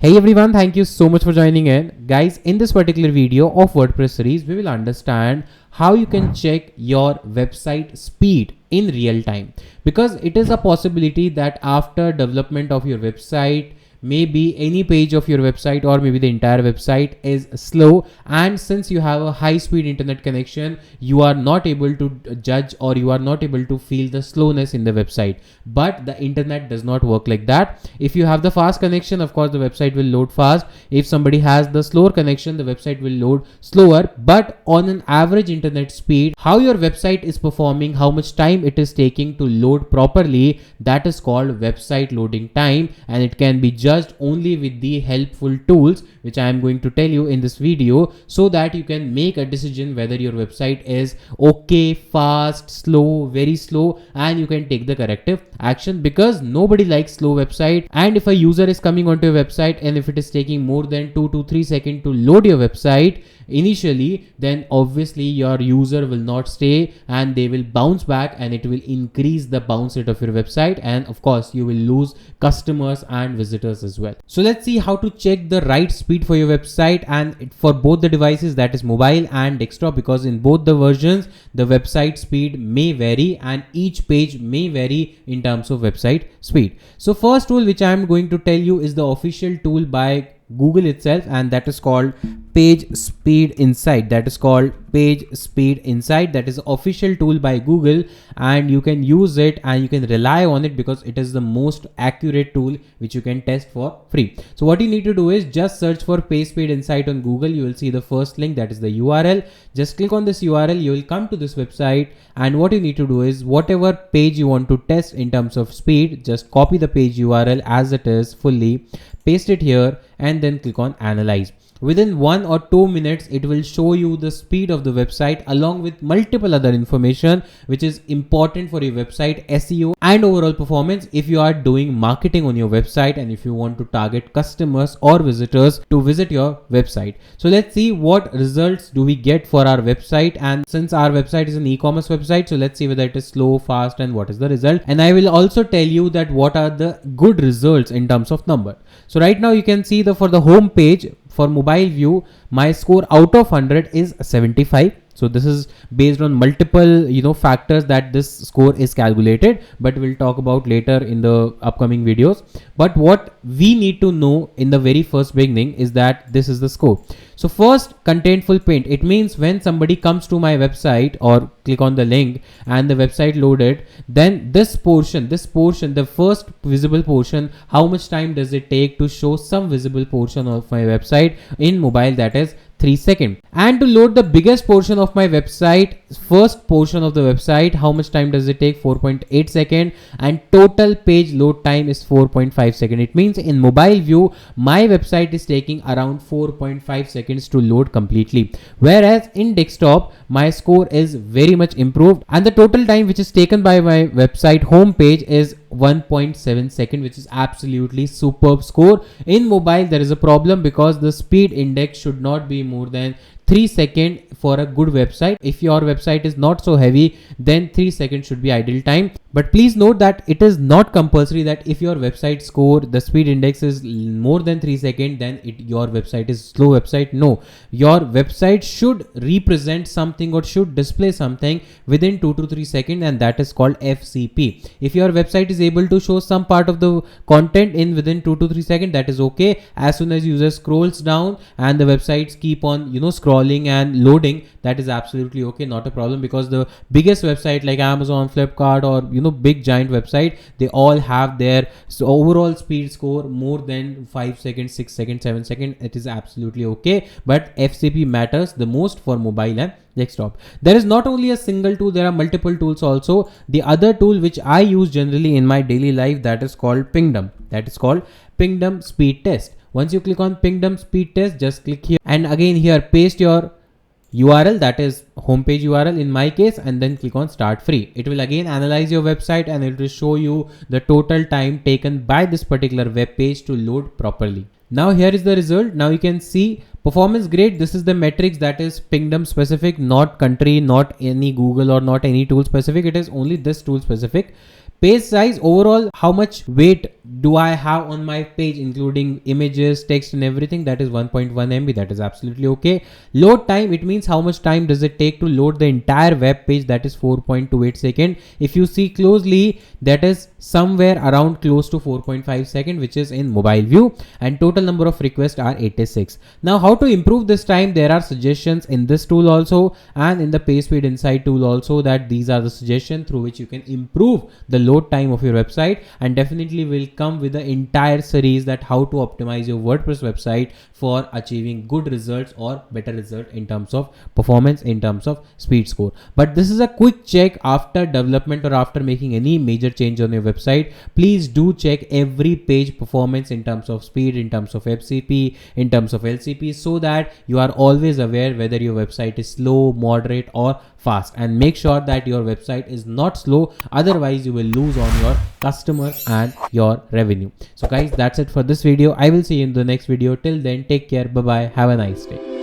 Hey everyone, thank you so much for joining in. Guys, in this particular video of WordPress series, we will understand how you can check your website speed in real time. Because it is a possibility that after development of your website, maybe any page of your website or maybe the entire website is slow, and since you have a high speed internet connection, you are not able to judge or you are not able to feel the slowness in the website. But the internet does not work like that. If you have the fast connection, of course the website will load fast. If somebody has the slower connection, the website will load slower. But on an average internet speed, how your website is performing, how much time it is taking to load properly, that is called website loading time, and it can be judged only with the helpful tools which I am going to tell you in this video, so that you can make a decision whether your website is okay, fast, slow, very slow, and you can take the corrective action, because nobody likes slow website. And if a user is coming onto your website and if it is taking more than 2 to 3 seconds to load your website initially, then obviously your user will not stay and they will bounce back, and it will increase the bounce rate of your website, and of course you will lose customers and visitors as well. So let's see how to check the right speed for your website, and for both the devices, that is mobile and desktop, because in both the versions the website speed may vary and each page may vary in terms of website speed. So first tool which I am going to tell you is the official tool by Google itself, and that is called Page Speed Insight. That is called Page Speed Insight. That is official tool by Google, and you can use it and you can rely on it because it is the most accurate tool which you can test for free. So what you need to do is just search for Page Speed Insight on Google. You will see the first link, that is the URL. Just click on this URL, you will come to this website, and what you need to do is whatever page you want to test in terms of speed, just copy the page URL as it is fully, paste it here, and then click on Analyze. Within 1 or 2 minutes, it will show you the speed of the website along with multiple other information which is important for your website SEO and overall performance if you are doing marketing on your website and if you want to target customers or visitors to visit your website. So let's see what results do we get for our website. And since our website is an e-commerce website, so let's see whether it is slow, fast, and what is the result. And I will also tell you that what are the good results in terms of number. So right now you can see for the home page, for mobile view, my score out of 100 is 75. So this is based on multiple factors that this score is calculated, but we'll talk about later in the upcoming videos. But what we need to know in the very first beginning is that this is the score. So first, contentful paint. It means when somebody comes to my website or click on the link and the website loaded, then this portion, the first visible portion, how much time does it take to show some visible portion of my website in mobile? That is 3 seconds. And to load the biggest portion of my website, first portion of the website, how much time does it take? 4.8 seconds, and total page load time is 4.5 seconds. It means in mobile view, my website is taking around 4.5 seconds to load completely. Whereas in desktop, my score is very much improved, and the total time which is taken by my website homepage is 1.7 seconds, which is absolutely superb score. In mobile, there is a problem because the speed index should not be more than 3 seconds for a good website. If your website is not so heavy, then 3 seconds should be ideal time. But please note that it is not compulsory that if your website score, the speed index is more than 3 seconds, then your website is slow website. No, your website should represent something or should display something within 2 to 3 seconds, and that is called FCP. If your website is able to show some part of the content in within 2 to 3 seconds, that is okay. As soon as user scrolls down and the websites keep on scrolling and loading, that is absolutely okay, not a problem, because the biggest website like Amazon, Flipkart, or big giant website, they all have their overall speed score more than 5 seconds, 6 seconds, 7 seconds. It is absolutely okay, but FCP matters the most for mobile and desktop. There is not only a single tool, there are multiple tools also. The other tool which I use generally in my daily life, that is called Pingdom. That is called Pingdom Speed Test. Once you click on Pingdom Speed Test, just click here, and again here paste your URL, that is homepage URL in my case, and then click on Start Free. It will again analyze your website and it will show you the total time taken by this particular web page to load properly. Now here is the result. Now you can see performance great. This is the metrics, that is Pingdom specific, not country, not any Google or not any tool specific. It is only this tool specific. Page size overall, how much weight do I have on my page, including images, text and everything? That is 1.1 MB. That is absolutely okay. Load time, it means how much time does it take to load the entire web page? That is 4.28 second. If you see closely, that is somewhere around close to 4.5 second, which is in mobile view, and total number of requests are 86. Now how to improve this time? There are suggestions in this tool also and in the PageSpeed Insight tool also, that these are the suggestions through which you can improve the load time of your website, and definitely will come with the entire series that how to optimize your WordPress website for achieving good results or better result in terms of performance, in terms of speed score. But this is a quick check after development or after making any major change on your website. Please do check every page performance in terms of speed, in terms of FCP, in terms of LCP, so that you are always aware whether your website is slow, moderate or fast, and make sure that your website is not slow, otherwise you will lose on your customers and your revenue. So guys, that's it for this video. I will see you in the next video. Till then, take care. Bye bye. Have a nice day.